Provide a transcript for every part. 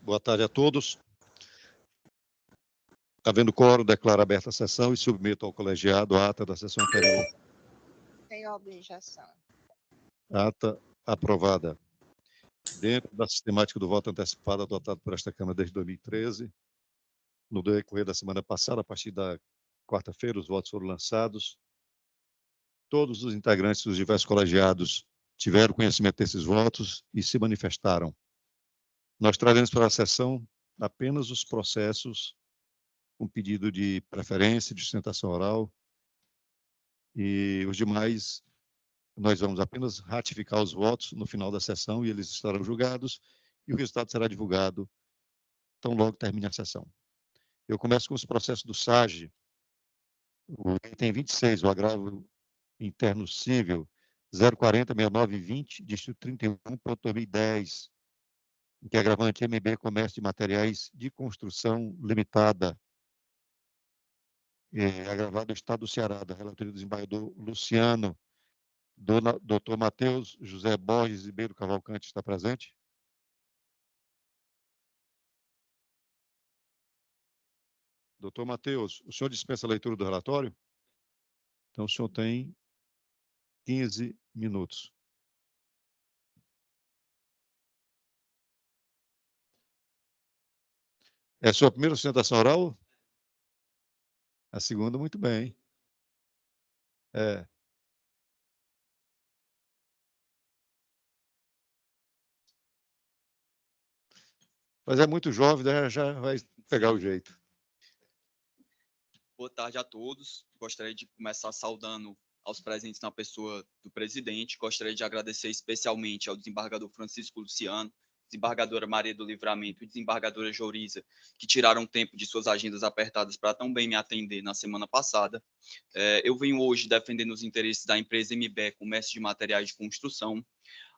Boa tarde a todos. Havendo quórum, declaro aberta a sessão e submeto ao colegiado a ata da sessão anterior. Sem objeção. Ata aprovada. Dentro da sistemática do voto antecipado adotado por esta Câmara desde 2013, no decorrer da semana passada, a partir da quarta-feira, os votos foram lançados. Todos os integrantes dos diversos colegiados tiveram conhecimento desses votos e se manifestaram. Nós traremos para a sessão apenas os processos com pedido de preferência, de sustentação oral, e os demais, nós vamos apenas ratificar os votos no final da sessão e eles estarão julgados, e o resultado será divulgado tão logo termine a sessão. Eu começo com os processos do SAGE, o item 26, o agravo interno civil, 040-6920, distrito 31.2010, em que agravante MB Comércio de Materiais de Construção Limitada, agravado do Estado do Ceará, da relatoria do desembargador Luciano. Doutor Matheus José Borges Ribeiro Cavalcante está presente? Doutor Matheus, o senhor dispensa a leitura do relatório? Então, o senhor tem 15 minutos. É a sua primeira sustentação oral? A segunda, muito bem. Mas é muito jovem, né? Já vai pegar o jeito. Boa tarde a todos. Gostaria de começar saudando aos presentes na pessoa do presidente. Gostaria de agradecer especialmente ao desembargador Francisco Luciano, desembargadora Maria do Livramento e desembargadora Jouriza, que tiraram tempo de suas agendas apertadas para tão bem me atender na semana passada. Eu venho hoje defendendo os interesses da empresa MB Comércio de Materiais de Construção.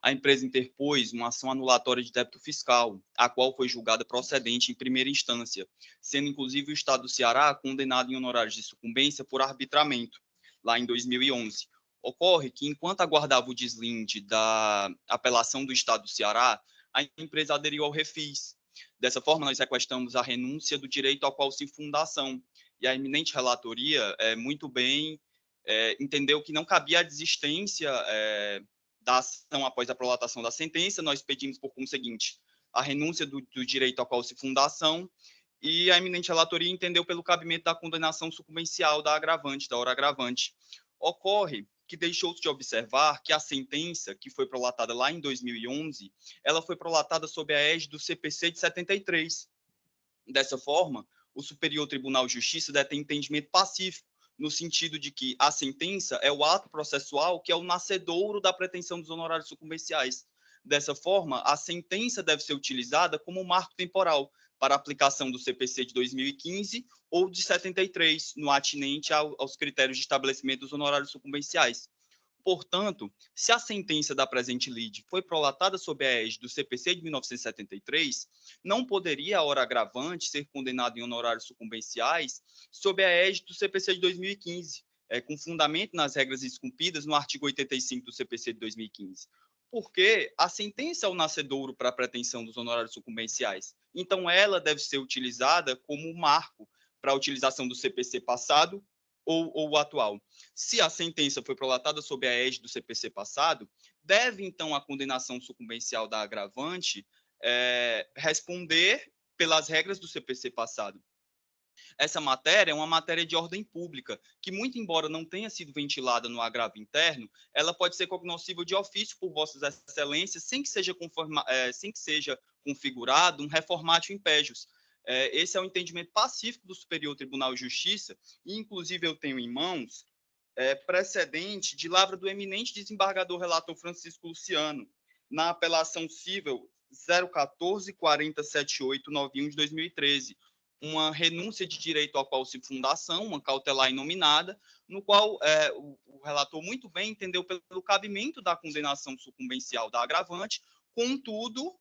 A empresa interpôs uma ação anulatória de débito fiscal, a qual foi julgada procedente em primeira instância, sendo inclusive o Estado do Ceará condenado em honorários de sucumbência por arbitramento, lá em 2011. Ocorre que, enquanto aguardava o deslinde da apelação do Estado do Ceará, a empresa aderiu ao refis. Dessa forma, nós requestamos a renúncia do direito ao qual se funda a ação. E a eminente relatoria, muito bem, entendeu que não cabia a desistência da ação após a prolatação da sentença. Nós pedimos, por conseguinte, a renúncia do direito ao qual se funda a ação, e a eminente relatoria entendeu pelo cabimento da condenação sucumbencial da agravante, da hora agravante. Ocorre que deixou-se de observar que a sentença, que foi prolatada lá em 2011, ela foi prolatada sob a égide do CPC de 73. Dessa forma, o Superior Tribunal de Justiça detém entendimento pacífico, no sentido de que a sentença é o ato processual que é o nascedouro da pretensão dos honorários sucumbenciais. Dessa forma, a sentença deve ser utilizada como marco temporal para aplicação do CPC de 2015 ou de 73, no atinente aos critérios de estabelecimento dos honorários sucumbenciais. Portanto, se a sentença da presente lide foi prolatada sob a égide do CPC de 1973, não poderia a hora agravante ser condenado em honorários sucumbenciais sob a égide do CPC de 2015, com fundamento nas regras esculpidas no artigo 85 do CPC de 2015. Porque a sentença é o nascedouro para a pretensão dos honorários sucumbenciais. Então, ela deve ser utilizada como marco para a utilização do CPC passado ou o atual. Se a sentença foi prolatada sob a égide do CPC passado, deve, então, a condenação sucumbencial da agravante responder pelas regras do CPC passado. Essa matéria é uma matéria de ordem pública, que, muito embora não tenha sido ventilada no agravo interno, ela pode ser cognoscível de ofício por vossas excelências, sem que seja configurado um reformatio impégios. Esse é o entendimento pacífico do Superior Tribunal de Justiça, e, inclusive, eu tenho em mãos precedente de lavra do eminente desembargador relator Francisco Luciano, na apelação cível 014-407891 de 2013, uma renúncia de direito ao qual se funda a ação, uma cautelar inominada, no qual o relator muito bem entendeu pelo cabimento da condenação sucumbencial da agravante, contudo,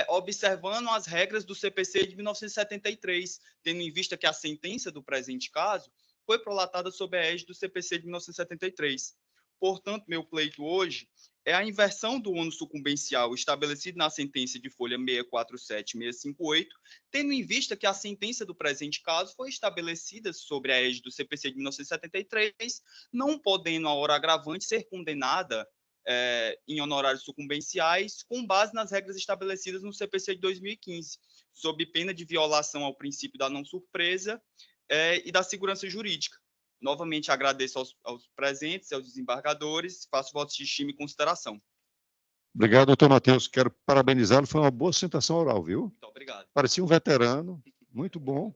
observando as regras do CPC de 1973, tendo em vista que a sentença do presente caso foi prolatada sob a égide do CPC de 1973. Portanto, meu pleito hoje é a inversão do ônus sucumbencial estabelecido na sentença de folha 647-658, tendo em vista que a sentença do presente caso foi estabelecida sobre a égide do CPC de 1973, não podendo a hora agravante ser condenada em honorários sucumbenciais com base nas regras estabelecidas no CPC de 2015, sob pena de violação ao princípio da não surpresa e da segurança jurídica. Novamente agradeço aos presentes, aos desembargadores, faço votos de estima e consideração. Obrigado, doutor Matheus. Quero parabenizá-lo. Foi uma boa sustentação oral, viu? Muito obrigado. Parecia um veterano. Muito bom.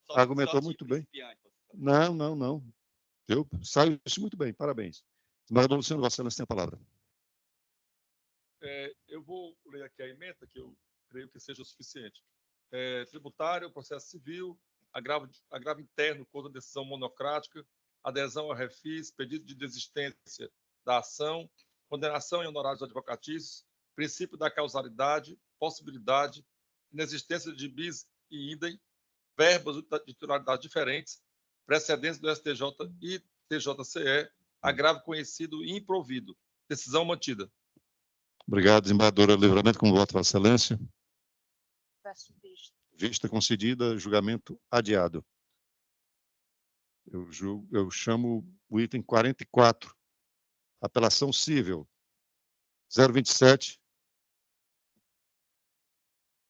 Só Argumentou muito bem. Não. Eu saio isso muito bem. Parabéns. Desembargador Luciano, Vossa Excelência tem a palavra. Eu vou ler aqui a emenda, que eu creio que seja o suficiente. Tributário, processo civil, agravo interno contra a decisão monocrática, adesão ao refis, pedido de desistência da ação, condenação em honorários advocatícios, princípio da causalidade, possibilidade, inexistência de bis e idem, verbas de titularidade diferentes, precedentes do STJ e TJCE, agravo conhecido e improvido, decisão mantida. Obrigado, desembargadora Livramento, com voto, Vossa Excelência. Peço vista. Vista concedida, julgamento adiado. Eu chamo o item 44, apelação cível 027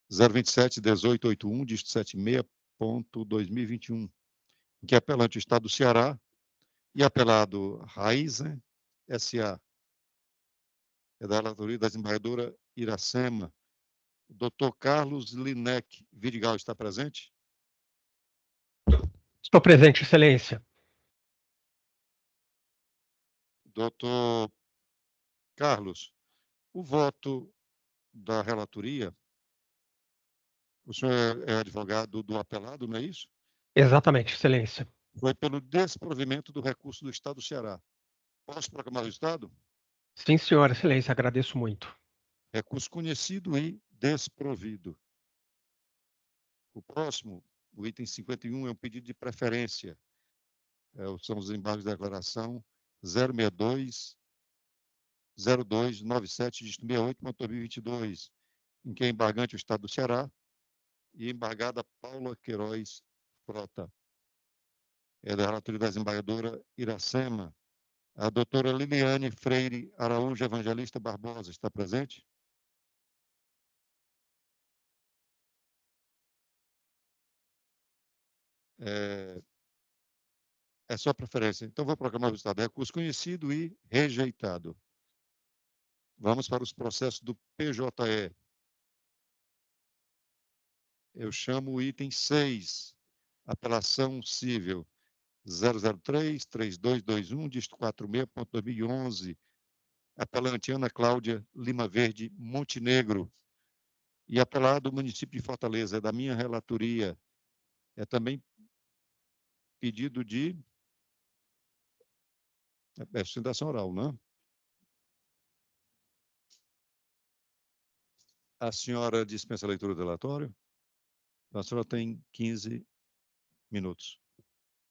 1881, dígito 76.2021, em que é apelante o Estado do Ceará e apelado Raizen S.A. É da relatoria da desembargadora Iracema. O doutor Carlos Linec Vidigal está presente? Estou presente, Excelência. Doutor Carlos, o voto da relatoria, o senhor é advogado do apelado, não é isso? Exatamente, Excelência. Foi pelo desprovimento do recurso do Estado do Ceará. Posso proclamar o resultado? Sim, senhora, Excelência, agradeço muito. Recurso conhecido e desprovido. O próximo, o item 51, é um pedido de preferência. São os embargos de declaração 062 0297 dígito 68.2022, em que é embargante o Estado do Ceará e embargada Paula Queiroz Frota. É da relatoria da desembargadora Iracema. A doutora Liliane Freire Araújo Evangelista Barbosa está presente? É sua preferência. Então, vou proclamar o resultado. Recurso conhecido e rejeitado. Vamos para os processos do PJE. Eu chamo o item 6, apelação cível 003-3221, dígito 46.2011, apelante Ana Cláudia Lima Verde Montenegro, e apelado município de Fortaleza, é da minha relatoria. É também pedido de sustentação oral, não? A senhora dispensa a leitura do relatório? A senhora tem 15 minutos.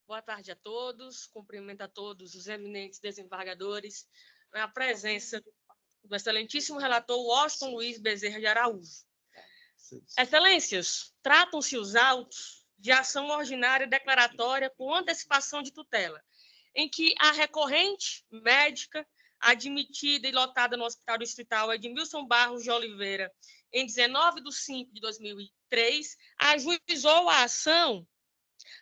Boa tarde a todos. Cumprimento a todos os eminentes desembargadores, na presença do excelentíssimo relator Washington Luiz Bezerra de Araújo. Excelências, tratam-se os autos de ação ordinária declaratória com antecipação de tutela, em que a recorrente médica admitida e lotada no Hospital Distrital Edmilson Barros de Oliveira, em 19 de 5 de 2003, ajuizou a ação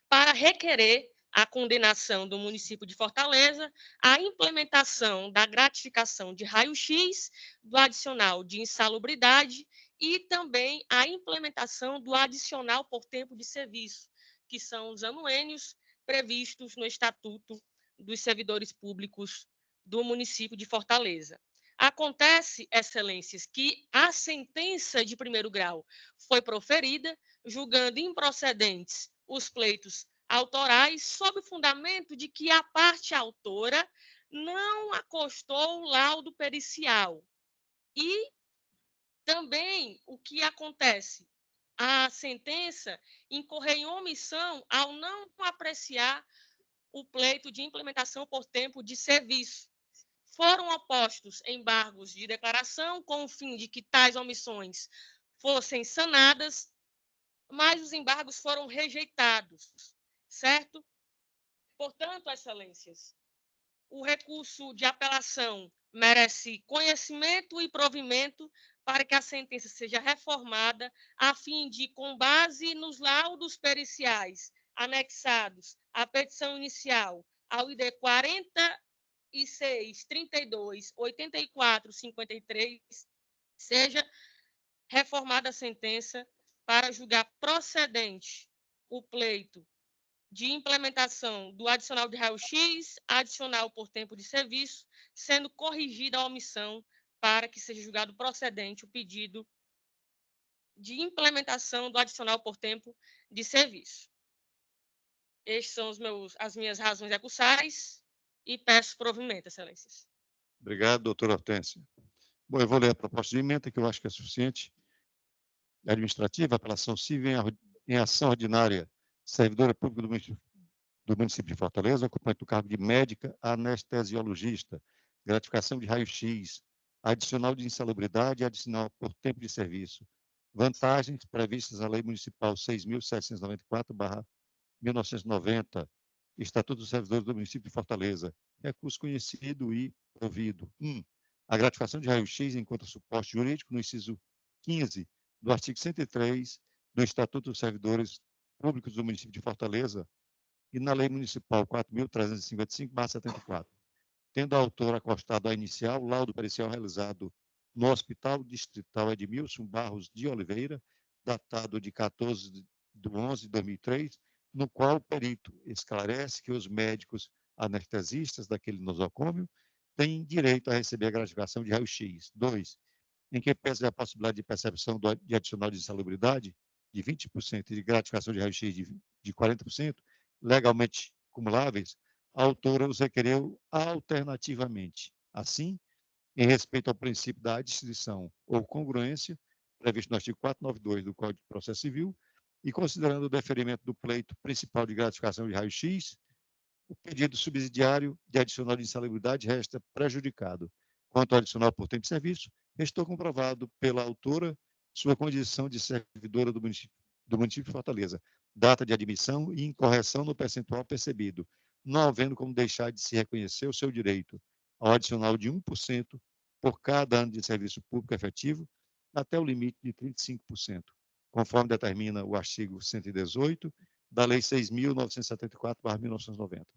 para requerer a condenação do município de Fortaleza, a implementação da gratificação de raio-x, do adicional de insalubridade e também a implementação do adicional por tempo de serviço, que são os anuênios previstos no Estatuto dos Servidores Públicos do município de Fortaleza. Acontece, excelências, que a sentença de primeiro grau foi proferida, julgando improcedentes os pleitos autorais, sob o fundamento de que a parte autora não acostou o laudo pericial. E também o que acontece? A sentença incorreu em omissão ao não apreciar o pleito de implementação por tempo de serviço, foram opostos embargos de declaração com o fim de que tais omissões fossem sanadas, mas os embargos foram rejeitados, certo? Portanto, excelências, o recurso de apelação merece conhecimento e provimento para que a sentença seja reformada, a fim de, com base nos laudos periciais anexados à petição inicial, ao ID 46, 32, 84, 53, seja reformada a sentença para julgar procedente o pleito de implementação do adicional de raio-x, adicional por tempo de serviço, sendo corrigida a omissão para que seja julgado procedente o pedido de implementação do adicional por tempo de serviço. Estes são as minhas razões recursais e peço provimento, excelências. Obrigado, doutora Hortência. Bom, eu vou ler a proposta de emenda, que eu acho que é suficiente. Administrativa, apelação civil em ação ordinária, servidora pública do município de Fortaleza, ocupante do cargo de médica anestesiologista, gratificação de raio-x, adicional de insalubridade e adicional por tempo de serviço. Vantagens previstas na Lei Municipal 6.794/1990, Estatuto dos Servidores do Município de Fortaleza. Recurso conhecido e provido. 1. A gratificação de raio-x enquanto suporte jurídico no inciso 15 do artigo 103 do Estatuto dos Servidores Públicos do Município de Fortaleza e na Lei Municipal 4.355/74, tendo a autora acostado à inicial o laudo pericial realizado no Hospital Distrital Edmilson Barros de Oliveira, datado de 14/11/2003, no qual o perito esclarece que os médicos anestesistas daquele nosocômio têm direito a receber a gratificação de raio-x. 2. Em que pese a possibilidade de percepção de adicional de insalubridade de 20% e de gratificação de raio-x de 40%, legalmente cumuláveis, a autora os requereu alternativamente. Assim, em respeito ao princípio da adstrição ou congruência, previsto no artigo 492 do Código de Processo Civil, e considerando o deferimento do pleito principal de gratificação de raio-x, o pedido subsidiário de adicional de insalubridade resta prejudicado. Quanto ao adicional por tempo de serviço, restou comprovado pela autora sua condição de servidora do município de Fortaleza, data de admissão e incorreção no percentual percebido, não havendo como deixar de se reconhecer o seu direito ao adicional de 1% por cada ano de serviço público efetivo, até o limite de 35%, conforme determina o artigo 118 da Lei 6.974/1990.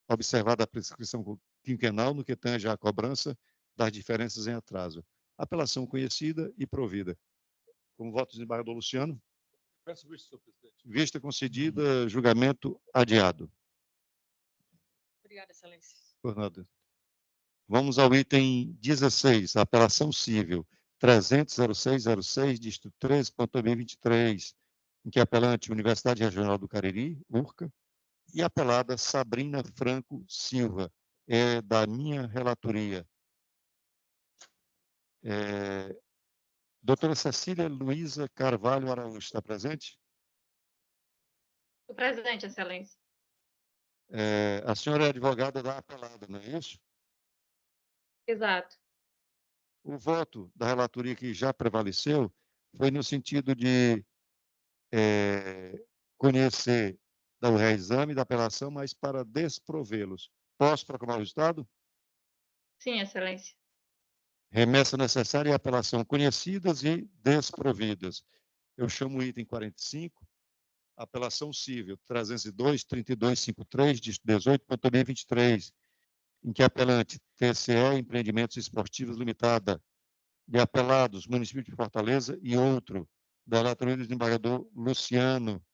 Observada a prescrição quinquenal no que tange à cobrança das diferenças em atraso. Apelação conhecida e provida. Como voto do desembargador Luciano. Peço vista, senhor presidente. Vista concedida, julgamento adiado. Obrigada, excelência. Por nada. Vamos ao item 16, apelação civil 300.0606, dígito 13.2023, em que apelante Universidade Regional do Cariri, URCA, e apelada Sabrina Franco Silva, é da minha relatoria. Doutora Cecília Luísa Carvalho Araújo, está presente? Estou presente, excelência. A senhora é advogada da apelada, não é isso? Exato. O voto da relatoria que já prevaleceu foi no sentido de conhecer o reexame da apelação, mas para desprovê-los. Posso proclamar o resultado? Sim, excelência. Remessa necessária e apelação conhecidas e desprovidas. Eu chamo o item 45, apelação civil 302.3253, 18.23, em que apelante TCE Empreendimentos Esportivos Limitada e apelados Município de Fortaleza e outro, da relatoria do desembargador Luciano,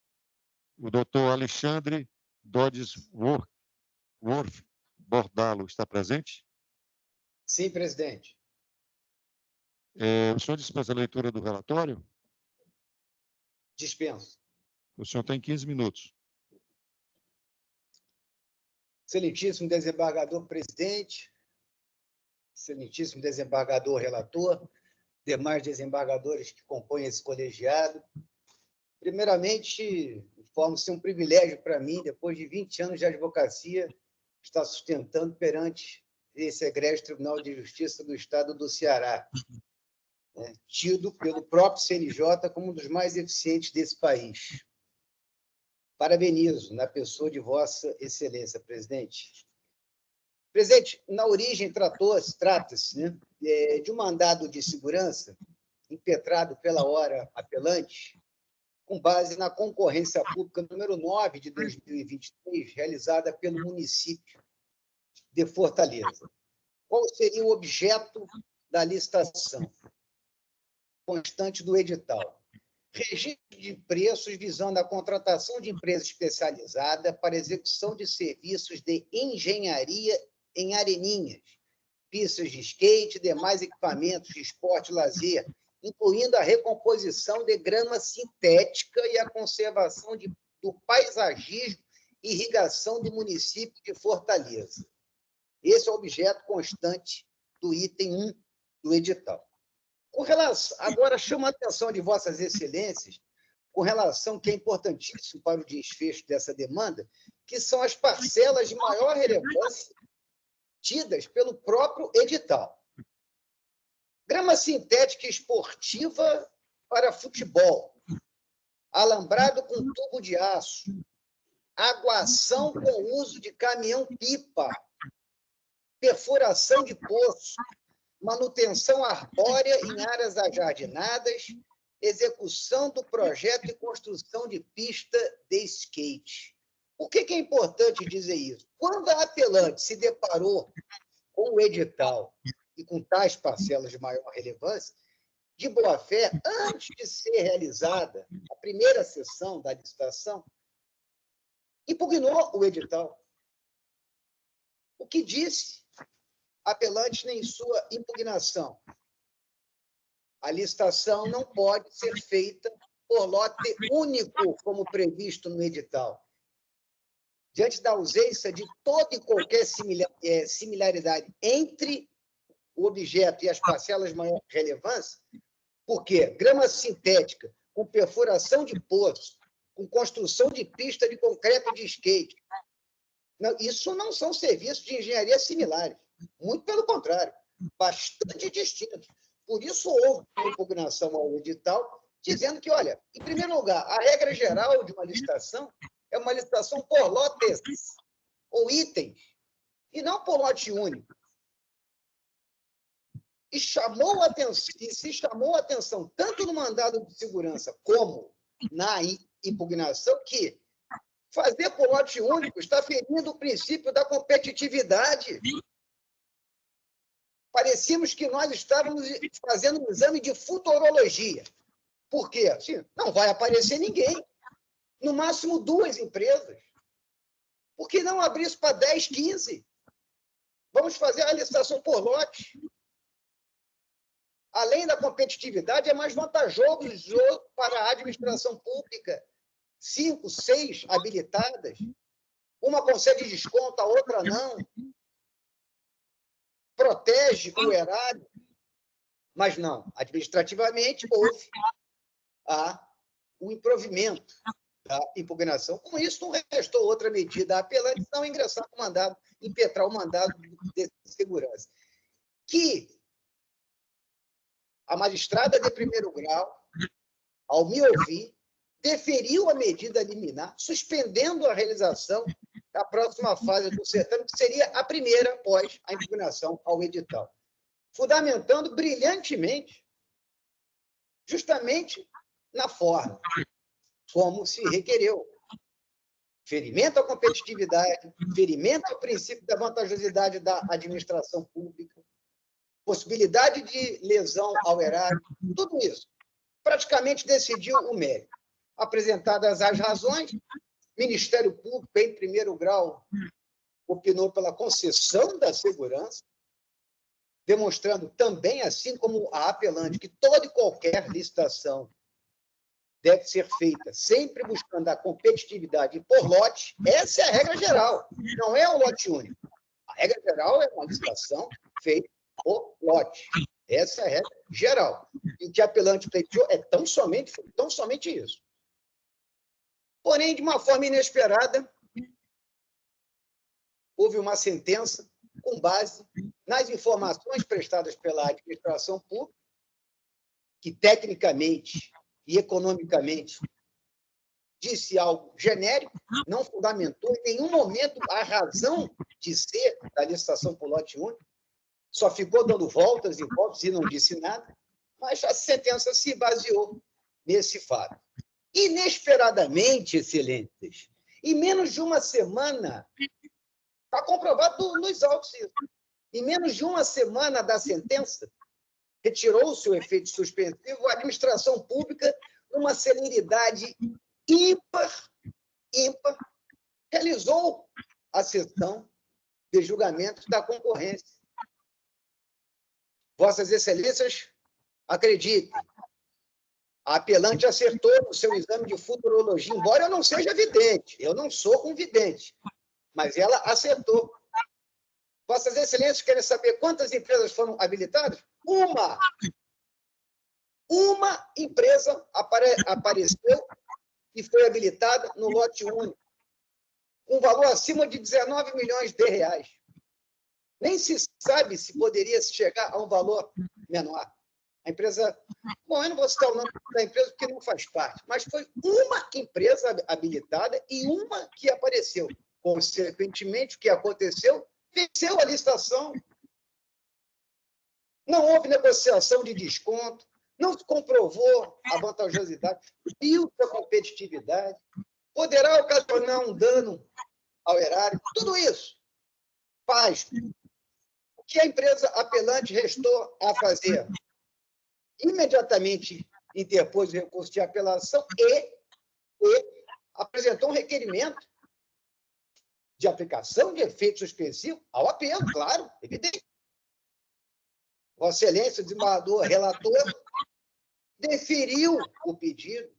o doutor Alexandre Dodges Worth Bordalo está presente? Sim, presidente. O senhor dispensa a leitura do relatório? Dispenso. O senhor tem 15 minutos. Excelentíssimo desembargador presidente, excelentíssimo desembargador relator, demais desembargadores que compõem esse colegiado. Primeiramente, informo-se um privilégio para mim, depois de 20 anos de advocacia, estar sustentando perante esse egrégio Tribunal de Justiça do Estado do Ceará, né, tido pelo próprio CNJ como um dos mais eficientes desse país. Parabenizo na pessoa de Vossa Excelência, presidente. Presidente, na origem trata-se, né, de um mandado de segurança impetrado pela hora apelante, com base na concorrência pública número 9 de 2023, realizada pelo município de Fortaleza. Qual seria o objeto da licitação constante do edital? Regime de preços visando a contratação de empresa especializada para execução de serviços de engenharia em areninhas, pistas de skate e demais equipamentos de esporte e lazer, incluindo a recomposição de grama sintética e a conservação do paisagismo e irrigação do município de Fortaleza. Esse é o objeto constante do item 1 do edital. Com relação, agora, chama a atenção de Vossas Excelências com relação, que é importantíssimo para o desfecho dessa demanda, que são as parcelas de maior relevância tidas pelo próprio edital. Grama sintética esportiva para futebol, alambrado com tubo de aço, aguação com uso de caminhão-pipa, perfuração de poço, manutenção arbórea em áreas ajardinadas, execução do projeto e construção de pista de skate. Por que é importante dizer isso? Quando a apelante se deparou com o edital e com tais parcelas de maior relevância, de boa fé, antes de ser realizada a primeira sessão da licitação, impugnou o edital. O que disse a apelante em sua impugnação? A licitação não pode ser feita por lote único, como previsto no edital. Diante da ausência de toda e qualquer similaridade entre o objeto e as parcelas de maior relevância, porque grama sintética com perfuração de poço, com construção de pista de concreto de skate, isso não são serviços de engenharia similares. Muito pelo contrário, bastante distintos. Por isso, houve uma impugnação ao edital, dizendo que, olha, em primeiro lugar, a regra geral de uma licitação é uma licitação por lotes ou itens, e não por lote único. E se chamou a atenção, tanto no mandado de segurança como na impugnação, que fazer por lote único está ferindo o princípio da competitividade. Parecíamos que nós estávamos fazendo um exame de futurologia. Por quê? Assim, não vai aparecer ninguém. No máximo 2 empresas. Por que não abrir isso para 10, 15? Vamos fazer a licitação por lote. Além da competitividade, é mais vantajoso para a administração pública. 5, 6 habilitadas. Uma concede desconto, a outra não. Protege o erário. Mas não, administrativamente houve o improvimento da impugnação. Com isso, não restou outra medida apelante, não ingressar com o mandado, impetrar o mandado de segurança. Que a magistrada de primeiro grau, ao me ouvir, deferiu a medida liminar, suspendendo a realização da próxima fase do certame, que seria a primeira após a impugnação ao edital, fundamentando brilhantemente, justamente na forma, como se requereu. Ferimento à competitividade, ferimento ao princípio da vantajosidade da administração pública, possibilidade de lesão ao erário, tudo isso. Praticamente decidiu o mérito. Apresentadas as razões, Ministério Público, em primeiro grau, opinou pela concessão da segurança, demonstrando também, assim como a apelante, que toda e qualquer licitação deve ser feita sempre buscando a competitividade por lote. Essa é a regra geral, não é um lote único. A regra geral é uma licitação feita por lote. Essa é a regra geral. E o que a apelante pleiteou é tão somente isso. Porém, de uma forma inesperada, houve uma sentença com base nas informações prestadas pela administração pública, que tecnicamente e economicamente disse algo genérico, não fundamentou em nenhum momento a razão de ser da licitação por lote único, só ficou dando voltas e voltas e não disse nada, mas a sentença se baseou nesse fato. Inesperadamente, excelentes, em menos de uma semana, está comprovado nos autos isso, em menos de uma semana da sentença, retirou-se o efeito suspensivo, a administração pública, numa celeridade ímpar, realizou a sessão de julgamento da concorrência. Vossas Excelências, acreditem, a apelante acertou no seu exame de futurologia, embora eu não seja vidente, eu não sou um vidente, mas ela acertou. Vossas Excelências querem saber quantas empresas foram habilitadas? Uma! Uma empresa apareceu e foi habilitada no lote único, com valor acima de 19 milhões de reais. Nem se sabe se poderia chegar a um valor menor. A empresa... Bom, eu não vou citar o nome da empresa porque não faz parte, mas foi uma empresa habilitada e uma que apareceu. Consequentemente, o que aconteceu? Venceu a licitação. Não houve negociação de desconto, não se comprovou a vantajosidade, viu a competitividade, poderá ocasionar um dano ao erário. Tudo isso faz. O que a empresa apelante restou a fazer? Imediatamente interpôs o recurso de apelação e apresentou um requerimento de aplicação de efeito suspensivo ao apelo, claro, evidente. Vossa Excelência, o desembargador relator, deferiu o pedido,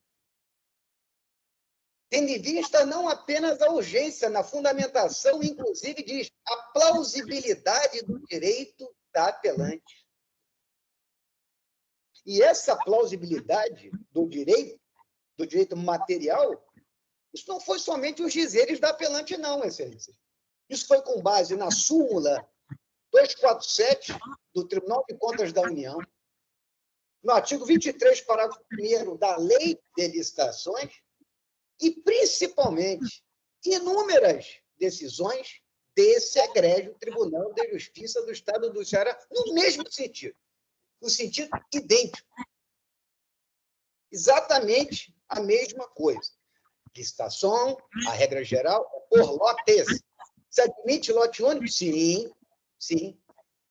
tendo em vista não apenas a urgência na fundamentação, inclusive diz a plausibilidade do direito da apelante. E essa plausibilidade do direito material, isso não foi somente os dizeres da apelante, não, Excelência. Isso foi com base na súmula 247 do Tribunal de Contas da União, no artigo 23, parágrafo 1º da Lei de Licitações e, principalmente, inúmeras decisões desse egrégio Tribunal de Justiça do Estado do Ceará, no mesmo sentido, no sentido idêntico. Exatamente a mesma coisa. Licitação, a regra geral, é por lotes. Se admite lote único? Sim, sim.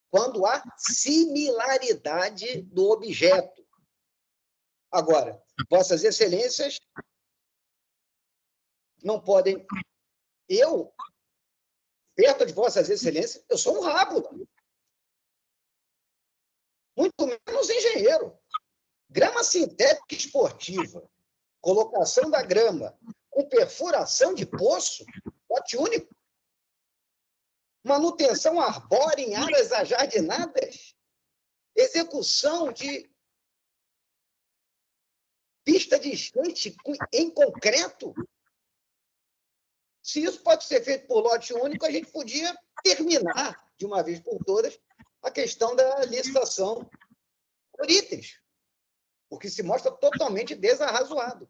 Quando há similaridade do objeto. Agora, Vossas Excelências não podem... Eu, perto de Vossas Excelências, eu sou um rábula. Muito menos engenheiro. Grama sintética esportiva, colocação da grama com perfuração de poço, lote único. Manutenção arbórea em áreas ajardinadas, execução de pista de skate em concreto. Se isso pode ser feito por lote único, a gente podia terminar, de uma vez por todas, a questão da licitação por itens, porque se mostra totalmente desarrazoado.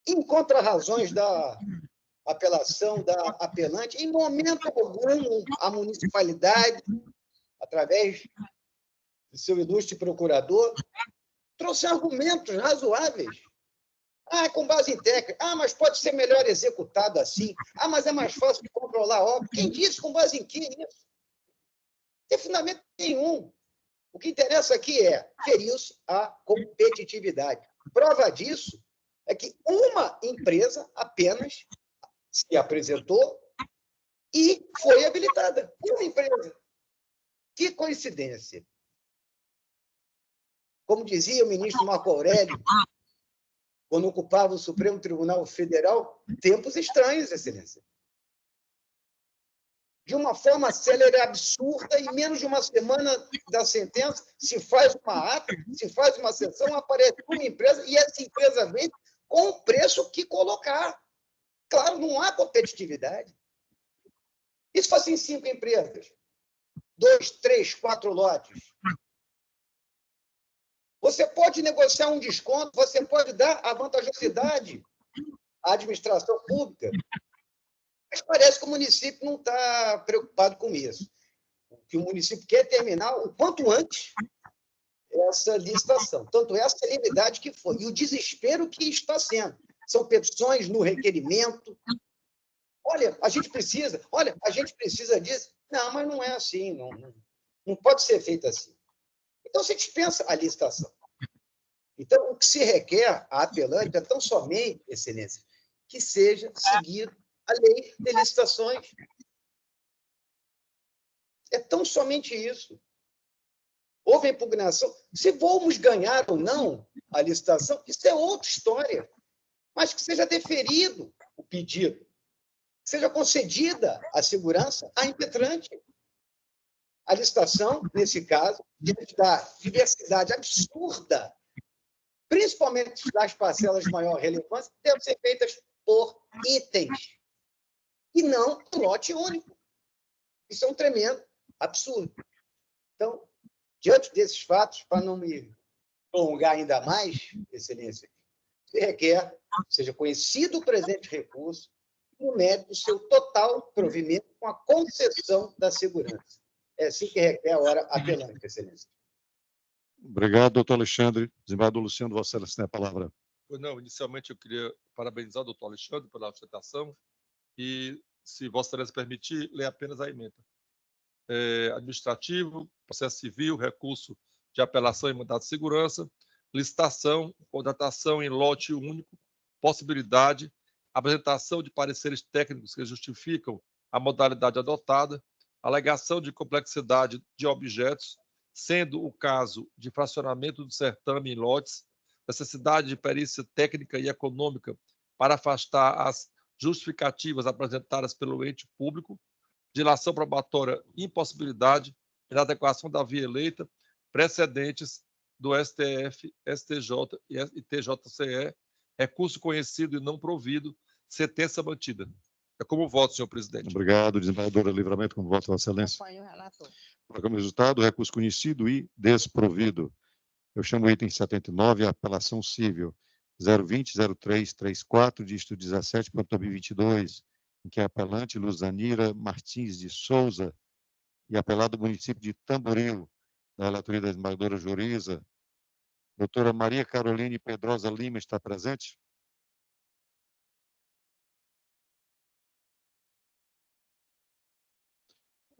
Em contra-razões da apelação da apelante, em momento algum, a municipalidade, através do seu ilustre procurador, trouxe argumentos razoáveis. Com base em técnica. Mas pode ser melhor executado assim. Mas é mais fácil de controlar a obra. Quem disse com base em que isso? Não tem fundamento nenhum. O que interessa aqui é ferir-se a competitividade. Prova disso é que uma empresa apenas se apresentou e foi habilitada. Uma empresa. Que coincidência. Como dizia o ministro Marco Aurélio, quando ocupava o Supremo Tribunal Federal, tempos estranhos, Excelência. De uma forma célere e absurda, em menos de uma semana da sentença, se faz uma ata, se faz uma sessão, aparece uma empresa e essa empresa vem com o preço que colocar. Claro, não há competitividade. E se fossem 5 empresas? 2, 3, 4 lotes? Você pode negociar um desconto, você pode dar a vantajosidade à administração pública, mas parece que o município não está preocupado com isso. O que o município quer é terminar o quanto antes essa licitação. Tanto é a celeridade que foi, e o desespero que está sendo. São petições no requerimento. Olha, a gente precisa disso. Não, mas não é assim, não pode ser feito assim. Então, você dispensa a licitação. Então, o que se requer à apelante é tão somente, Excelência, que seja seguido a lei de licitações. É tão somente isso. Houve a impugnação. Se vamos ganhar ou não a licitação, isso é outra história. Mas que seja deferido o pedido, que seja concedida a segurança à impetrante. A licitação, nesse caso, diante da diversidade absurda, principalmente das parcelas de maior relevância, devem ser feitas por itens, e não por lote único. Isso é um tremendo absurdo. Então, diante desses fatos, para não me prolongar ainda mais, Excelência, se requer que seja conhecido o presente recurso e o mérito do seu total provimento com a concessão da segurança. É assim que requer a hora apelante, Excelência. Obrigado, doutor Alexandre. Desembargador Luciano, Vossa Excelência tem a palavra. Não, inicialmente eu queria parabenizar o doutor Alexandre pela apresentação e, se Vossa Excelência permitir, ler apenas a emenda. Administrativo, processo civil, recurso de apelação e mandado de segurança, licitação, contratação em lote único, possibilidade, apresentação de pareceres técnicos que justificam a modalidade adotada, alegação de complexidade de objetos, sendo o caso de fracionamento do certame em lotes, necessidade de perícia técnica e econômica para afastar as justificativas apresentadas pelo ente público, dilação probatória, impossibilidade, inadequação da via eleita, precedentes do STF, STJ e TJCE, recurso conhecido e não provido, sentença mantida. É como voto, senhor presidente. Obrigado, desembargadora Livramento, como voto, Vossa Excelência. Acompanho o relator. Como resultado, recurso conhecido e desprovido. Eu chamo o item 79, a apelação civil 020-0334, dígito 17.2022, em que a apelante Luzanira Martins de Souza e apelado do município de Tamboril, da relatoria da desembargadora Joriza. Doutora Maria Caroline Pedrosa Lima está presente?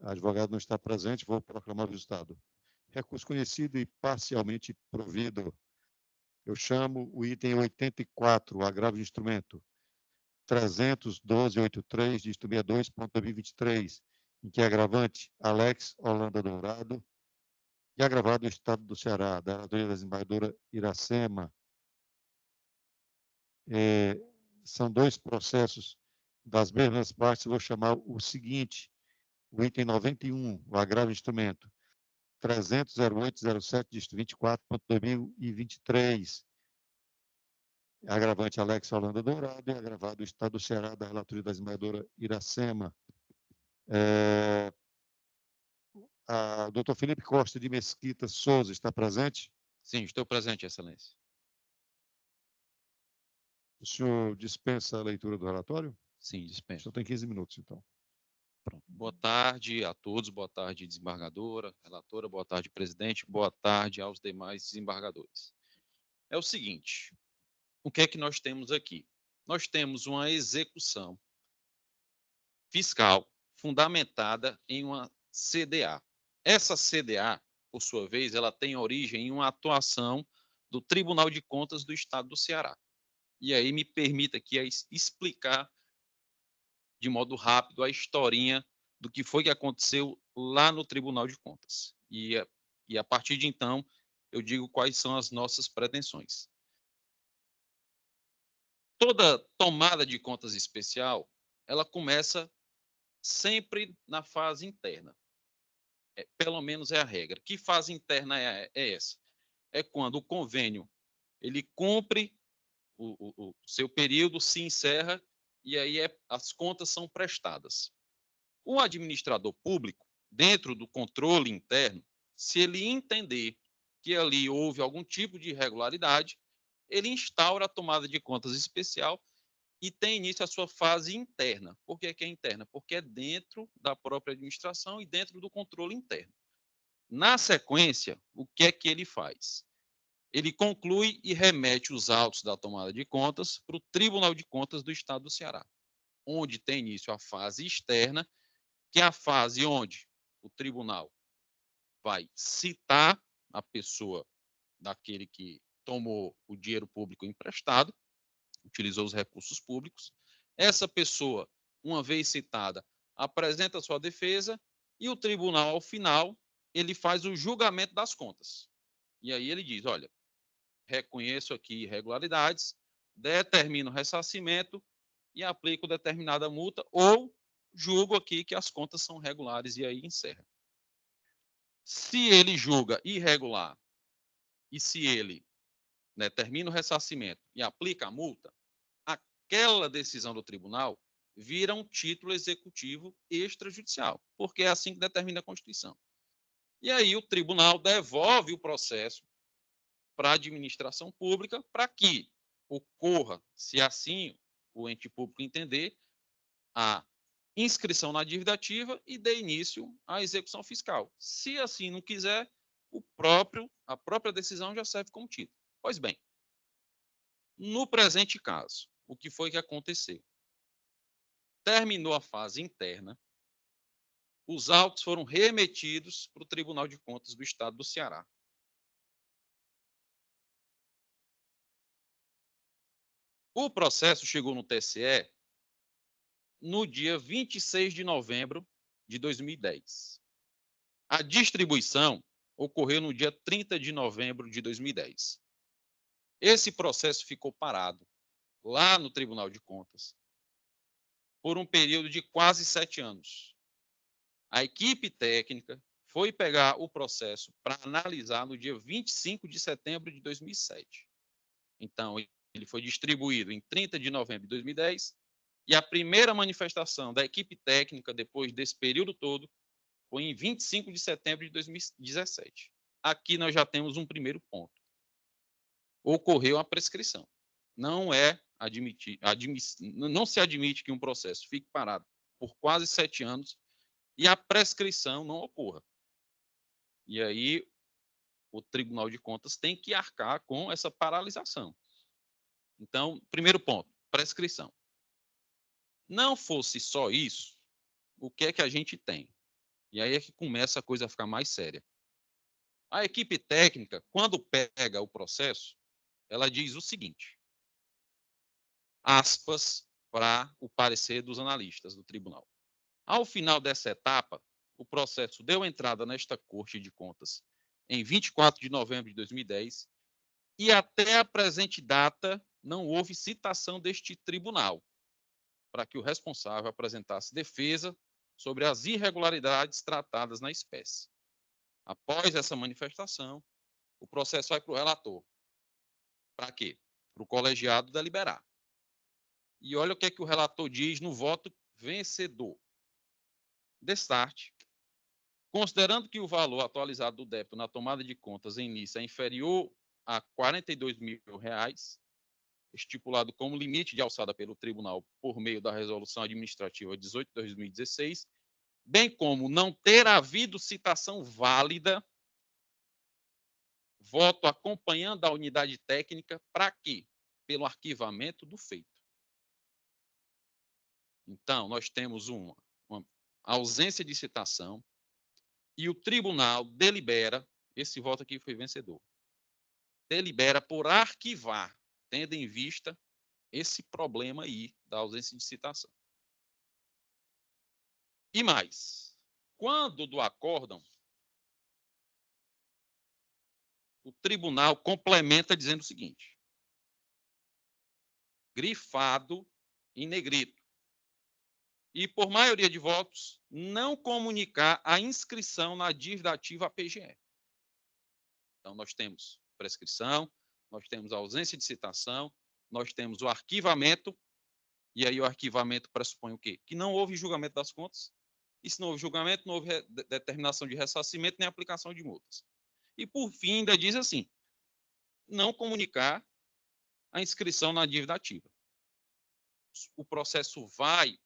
A advogada não está presente, vou proclamar o resultado. Recurso conhecido e parcialmente provido. Eu chamo o item 84, o agravo de instrumento 312.83, dígito 62.2023, em que é agravante Alex Holanda Dourado e agravado o Estado do Ceará, da relatoria da desembargadora Iracema. São dois processos das mesmas partes, vou chamar o seguinte, o item 91, o agravo de instrumento 300.0807, dígito 24.2023, agravante Alex Holanda Dourado e agravado o Estado do Ceará, da relatoria da desembargadora Iracema. O doutor Felipe Costa de Mesquita Souza está presente? Sim, estou presente, Excelência. O senhor dispensa a leitura do relatório? Sim, O dispenso. senhor tem 15 minutos, então. Pronto. Boa tarde a todos, boa tarde, desembargadora, relatora, boa tarde, presidente, boa tarde aos demais desembargadores. É o seguinte, o que é que nós temos aqui? Nós temos uma execução fiscal fundamentada em uma CDA. Essa CDA, por sua vez, ela tem origem em uma atuação do Tribunal de Contas do Estado do Ceará. E aí me permita aqui explicar de modo rápido a historinha do que foi que aconteceu lá no Tribunal de Contas. E a partir de então, eu digo quais são as nossas pretensões. Toda tomada de contas especial, ela começa sempre na fase interna. Pelo menos é a regra. Que fase interna é essa? É quando o convênio ele cumpre o seu período, se encerra, e aí as contas são prestadas. O administrador público, dentro do controle interno, se ele entender que ali houve algum tipo de irregularidade, ele instaura a tomada de contas especial e tem início a sua fase interna. Por que é interna? Porque é dentro da própria administração e dentro do controle interno. Na sequência, o que é que ele faz? Ele conclui e remete os autos da tomada de contas para o Tribunal de Contas do Estado do Ceará, onde tem início a fase externa, que é a fase onde o tribunal vai citar a pessoa daquele que tomou o dinheiro público emprestado, utilizou os recursos públicos. Essa pessoa, uma vez citada, apresenta sua defesa e o tribunal, ao final, ele faz o julgamento das contas. E aí ele diz, olha, reconheço aqui irregularidades, determino ressarcimento e aplico determinada multa ou julgo aqui que as contas são regulares e aí encerra. Se ele julga irregular e se ele determina o ressarcimento e aplica a multa, aquela decisão do tribunal vira um título executivo extrajudicial, porque é assim que determina a Constituição. E aí o tribunal devolve o processo para a administração pública para que ocorra, se assim o ente público entender, a inscrição na dívida ativa e dê início à execução fiscal. Se assim não quiser, a própria decisão já serve como título. Pois bem, no presente caso, o que foi que aconteceu? Terminou a fase interna, os autos foram remetidos para o Tribunal de Contas do Estado do Ceará. O processo chegou no TSE no dia 26 de novembro de 2010. A distribuição ocorreu no dia 30 de novembro de 2010. Esse processo ficou parado lá no Tribunal de Contas por um período de quase 7 anos. A equipe técnica foi pegar o processo para analisar no dia 25 de setembro de 2007. Então, ele foi distribuído em 30 de novembro de 2010 e a primeira manifestação da equipe técnica depois desse período todo foi em 25 de setembro de 2017. Aqui nós já temos um primeiro ponto. Ocorreu a prescrição. Não se admite que um processo fique parado por quase 7 anos e a prescrição não ocorra. E aí o Tribunal de Contas tem que arcar com essa paralisação. Então, primeiro ponto, prescrição. Não fosse só isso, o que é que a gente tem? E aí é que começa a coisa a ficar mais séria. A equipe técnica, quando pega o processo, ela diz o seguinte, aspas para o parecer dos analistas do tribunal. Ao final dessa etapa, o processo deu entrada nesta Corte de Contas em 24 de novembro de 2010 e até a presente data não houve citação deste tribunal para que o responsável apresentasse defesa sobre as irregularidades tratadas na espécie. Após essa manifestação, o processo vai para o relator. Para quê? Para o colegiado deliberar. E olha o que é que o relator diz no voto vencedor. Destarte. Considerando que o valor atualizado do débito na tomada de contas em início é inferior a R$ 42.000, estipulado como limite de alçada pelo tribunal por meio da resolução administrativa 18/2016, bem como não ter havido citação válida, voto acompanhando a unidade técnica para quê? Pelo arquivamento do feito. Então, nós temos uma ausência de citação e o tribunal delibera, esse voto aqui foi vencedor, delibera por arquivar, tendo em vista esse problema aí da ausência de citação. E mais, quando do acórdão, o tribunal complementa dizendo o seguinte, grifado em negrito, e por maioria de votos, não comunicar a inscrição na dívida ativa à PGE. Então, nós temos prescrição, nós temos a ausência de citação, nós temos o arquivamento, e aí o arquivamento pressupõe o quê? Que não houve julgamento das contas, E se não houve julgamento, não houve determinação de ressarcimento nem aplicação de multas. E, por fim, ainda diz assim, não comunicar a inscrição na dívida ativa. O processo vai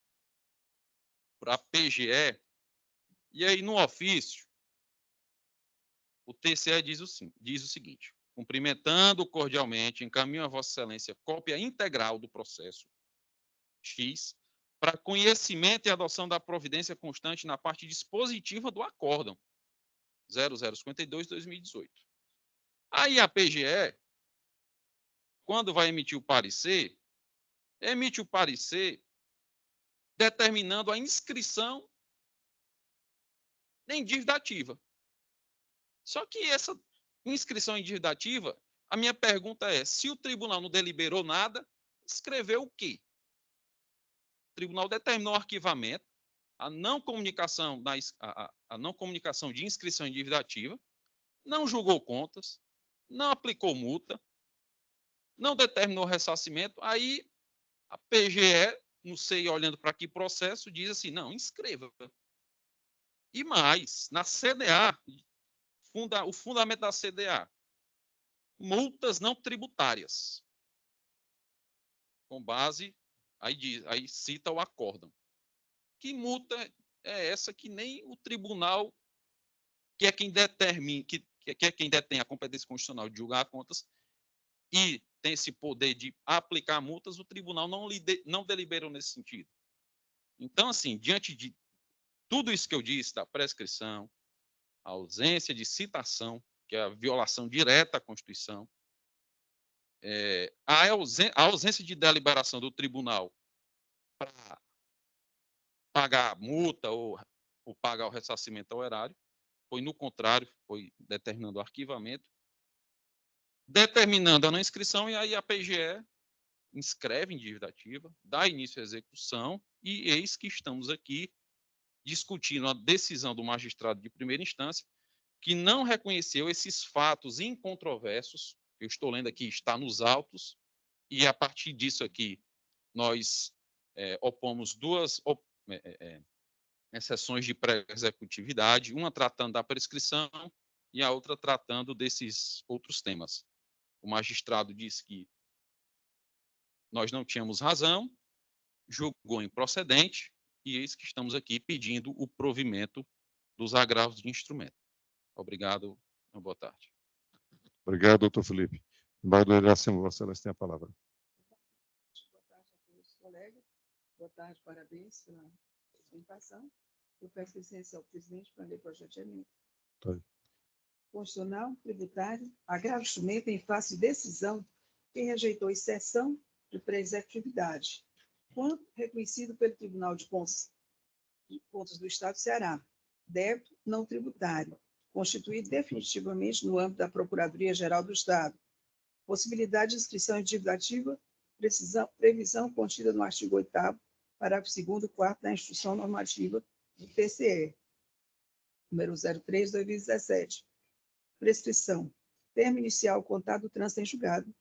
para a PGE, e aí, no ofício, o TCE diz o seguinte, cumprimentando cordialmente, encaminho a Vossa Excelência cópia integral do processo X para conhecimento e adoção da providência constante na parte dispositiva do acórdão 0052/2018. Aí a PGE, quando vai emitir o parecer, emite o parecer determinando a inscrição em dívida ativa. Só que essa inscrição em dívida ativa, a minha pergunta é, se o tribunal não deliberou nada, escreveu o quê? O tribunal determinou o arquivamento, a não comunicação de inscrição em dívida ativa, não julgou contas, não aplicou multa, não determinou ressarcimento, aí a PGE, não sei, olhando para que processo, diz assim, não, inscreva. E mais, na CDA, o fundamento da CDA, multas não tributárias. Com base, aí cita o acórdão. Que multa é essa que nem o tribunal, que é quem determina, que é quem detém a competência constitucional de julgar contas e tem esse poder de aplicar multas, o tribunal não deliberou nesse sentido. Então, assim, diante de tudo isso que eu disse, da prescrição, a ausência de citação, que é a violação direta à Constituição, a ausência de deliberação do tribunal para pagar a multa ou pagar o ressarcimento ao erário, foi no contrário, foi determinando o arquivamento, determinando a não inscrição, e aí a PGE inscreve em dívida ativa, dá início à execução, e eis que estamos aqui discutindo a decisão do magistrado de primeira instância, que não reconheceu esses fatos incontroversos, eu estou lendo aqui, está nos autos, e a partir disso aqui, nós opomos duas exceções de pré-executividade, uma tratando da prescrição e a outra tratando desses outros temas. O magistrado disse que nós não tínhamos razão, julgou improcedente, e eis que estamos aqui pedindo o provimento dos agravos de instrumento. Obrigado, uma boa tarde. Obrigado, doutor Felipe. Embargador Iracema, Vossa Excelência tem a palavra. Boa tarde a todos os colegas. Boa tarde, parabéns pela apresentação. Eu peço licença ao presidente para ler o projeto de emenda. Constitucional, tributário, agravo instrumento em face de decisão que rejeitou exceção de pré-executividade, quanto reconhecido pelo Tribunal de Contas do Estado do Ceará, débito não tributário, constituído definitivamente no âmbito da Procuradoria-Geral do Estado, possibilidade de inscrição em dívida ativa, previsão contida no artigo 8º, parágrafo 2º e 4º da Instrução Normativa do TCE, número 03/2017. Prescrição. Termo inicial contado do trânsito em julgado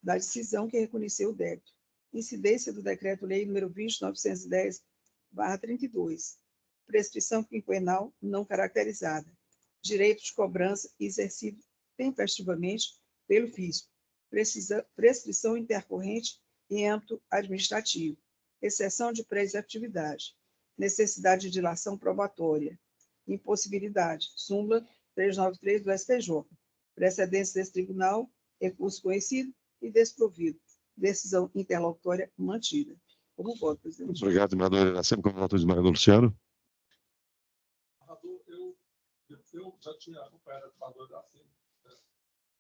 da decisão que reconheceu o débito. Incidência do Decreto-Lei número 20.910/32. Prescrição quinquenal não caracterizada. Direito de cobrança exercido tempestivamente pelo fisco. Prescrição intercorrente em âmbito administrativo. Exceção de pré-executividade. Necessidade de dilação probatória. Impossibilidade. Súmula 393 do STJ. Precedência desse tribunal, recurso conhecido e desprovido. Decisão interlocutória mantida. Como voto, presidente? Obrigado, embaixador Iracema. Como voto do embaixador Luciano? Eu já tinha acompanhado o embaixador Iracema,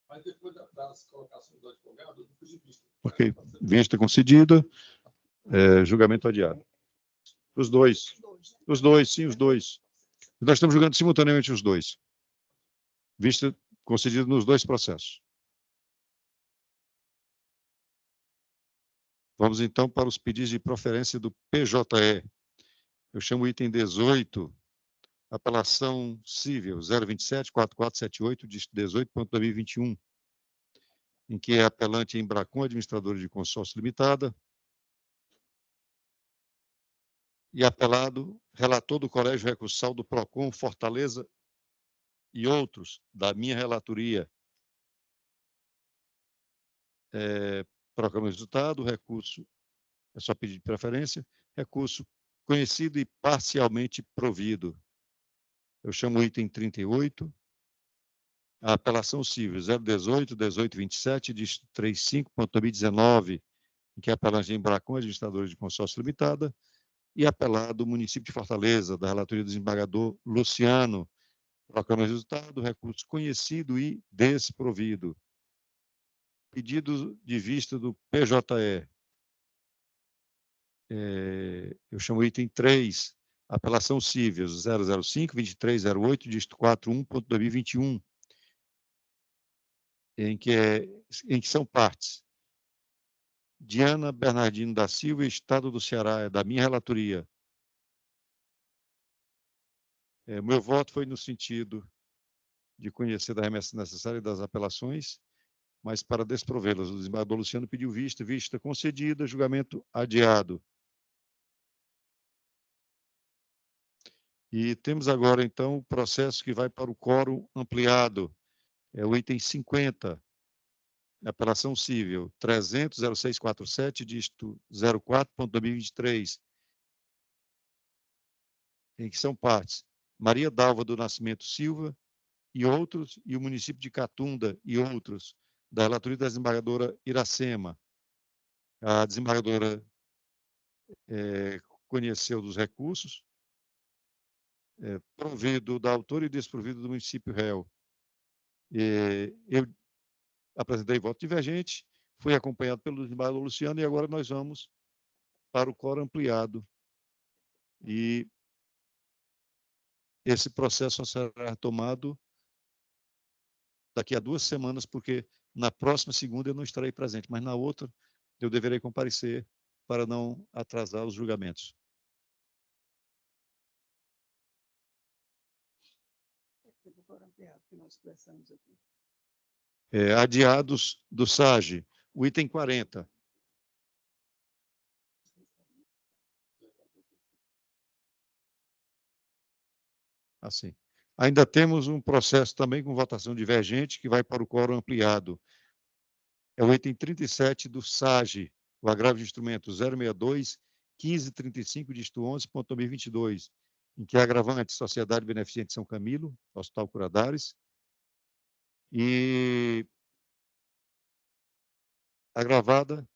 mas depois das colocações do advogado, eu não fiz de vista. Ok. Vista concedida. Julgamento adiado. Os dois. Os dois, sim, os dois. Nós estamos julgando simultaneamente os dois. Vista concedida nos dois processos. Vamos, então, para os pedidos de proferência do PJE. Eu chamo o item 18, apelação civil 027-4478, de 18.2021, em que é apelante Embracon, administradora de consórcio limitada, e apelado relator do Colégio Recursal do PROCON Fortaleza e outros, da minha relatoria. Proclama o resultado, recurso, é só pedir de preferência, recurso conhecido e parcialmente provido. Eu chamo o item 38, a apelação civil 018-1827, dígito 35.2019, em que é apelante em Bracon, administradora de consórcio limitada, e apelado município de Fortaleza, da relatoria do desembargador Luciano. Proclama o resultado, recurso conhecido e desprovido. Pedido de vista do PJE. Eu chamo o item 3, apelação civil 005-2308, dígito 41.2021, em que são partes. Diana Bernardino da Silva, Estado do Ceará, é da minha relatoria. Meu voto foi no sentido de conhecer da remessa necessária e das apelações, mas para desprovê-las, o desembargador Luciano pediu vista concedida, julgamento adiado. E temos agora, então, o processo que vai para o quórum ampliado. É o item 50, apelação civil 300.0647, dígito 04.2023, em que são partes Maria Dalva do Nascimento Silva e outros, e o município de Catunda e outros, da relatoria da desembargadora Iracema. A desembargadora conheceu dos recursos, provido da autora e desprovido do município réu. Eu apresentei voto divergente, fui acompanhado pelo desembargador Luciano, e agora nós vamos para o quórum ampliado. E esse processo será retomado daqui a 2 semanas, porque na próxima segunda eu não estarei presente, mas na outra eu deverei comparecer para não atrasar os julgamentos. Adiados do SAGE, o item 40. Assim. Ainda temos um processo também com votação divergente, que vai para o quórum ampliado. É o item 37 do SAGE, o agravo de instrumento 062-1535, dígito 11.2022, em que é agravante Sociedade Beneficente São Camilo, Hospital Curadares, e agravada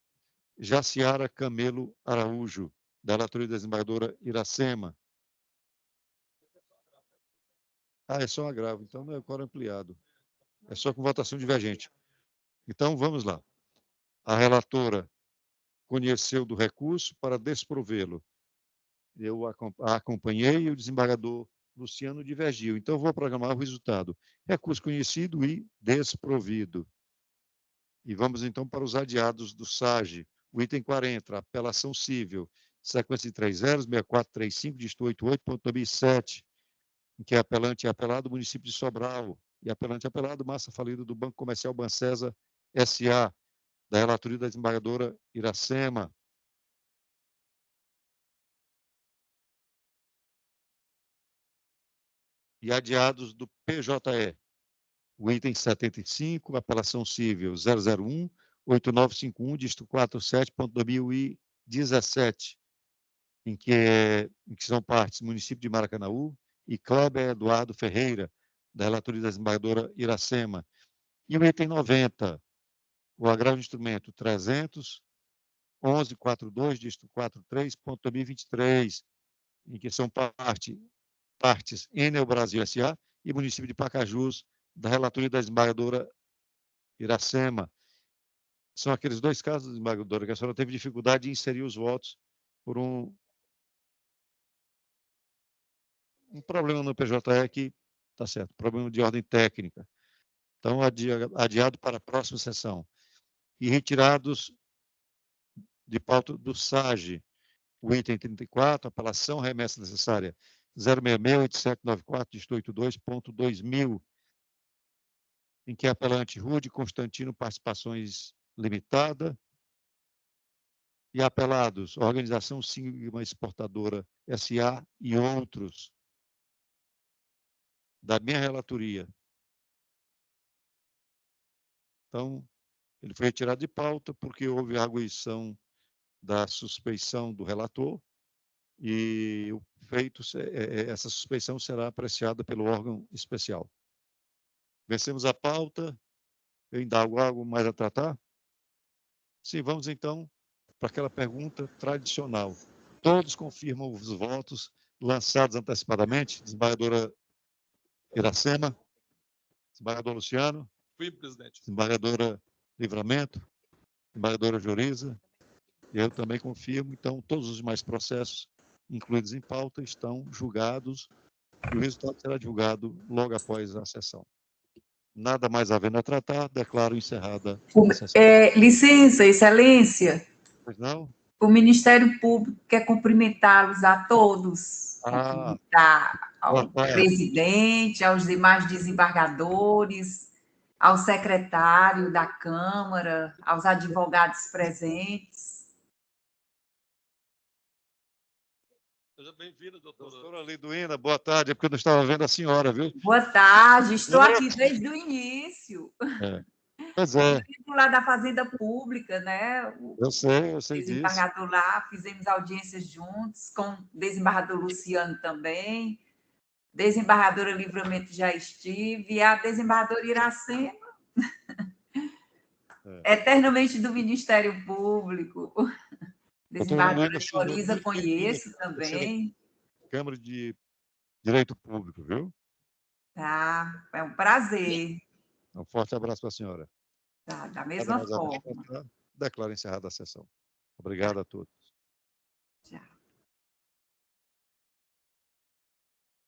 Jaciara Camelo Araújo, da relatoria da desembargadora Iracema. É só um agravo, então não é quórum ampliado. É só com votação divergente. Então, vamos lá. A relatora conheceu do recurso para desprovê-lo. Eu a acompanhei e o desembargador Luciano divergiu. Então, vou programar o resultado. Recurso conhecido e desprovido. E vamos, então, para os adiados do SAGE. O item 40, apelação civil, sequência de 30-6435, dígito 88.2007, em que é apelante e apelado município de Sobral, e apelante e apelado massa falida do Banco Comercial Bancesa S.A., da relatoria da desembargadora Iracema. E adiados do PJE. O item 75, apelação civil 001-8951, dígito 47.2017, em que são partes município de Maracanaú e Kleber Eduardo Ferreira, da relatoria da desembargadora Iracema. E o item 90, o agravo de instrumento 300-1142, dígito 43.2023, em que são partes Enel Brasil S.A. e município de Pacajus, da relatoria da desembargadora Iracema. São aqueles 2 casos, desembargadora, que a senhora teve dificuldade de inserir os votos por um problema no PJE que está certo, problema de ordem técnica. Então, adiado para a próxima sessão. E retirados de pauta do SAGE, o item 34, apelação remessa necessária 066-8794, dígito 82.2000, em que é apelante Rude Constantino Participações Limitada e apelados, Organização Sigma Exportadora S.A. e outros, da minha relatoria. Então, ele foi retirado de pauta porque houve arguição da suspeição do relator e o feito, essa suspeição será apreciada pelo órgão especial. Vencemos a pauta. Eu indago algo mais a tratar? Sim, vamos então para aquela pergunta tradicional. Todos confirmam os votos lançados antecipadamente? Desembargadora Iracema? Desembargador Luciano? Fui, presidente. Desembargadora Livramento? Desembargadora Joriza? Eu também confirmo. Então, todos os demais processos incluídos em pauta estão julgados e o resultado será divulgado logo após a sessão. Nada mais havendo a tratar, declaro encerrada a sessão. Licença, Excelência. Pois não? O Ministério Público quer cumprimentá-los a todos, cumprimentar ao presidente, aos demais desembargadores, ao secretário da Câmara, aos advogados presentes. Seja bem-vinda, doutora. Doutora Liduína, boa tarde. É porque eu não estava vendo a senhora, viu? Boa tarde, estou aqui desde o início. Pois é. Lá da Fazenda Pública, né? Eu sei disso. Desembargador lá, fizemos audiências juntos, com o desembargador Luciano também, desembargadora Livramento já estive, e a desembargadora Iracema, eternamente do Ministério Público. Desembargadora Joriza, conheço também. Câmara de Direito Público, viu? Tá, é um prazer. Um forte abraço para a senhora. Tá, da mesma forma. Declaro encerrada a sessão. Obrigado a todos. Tchau.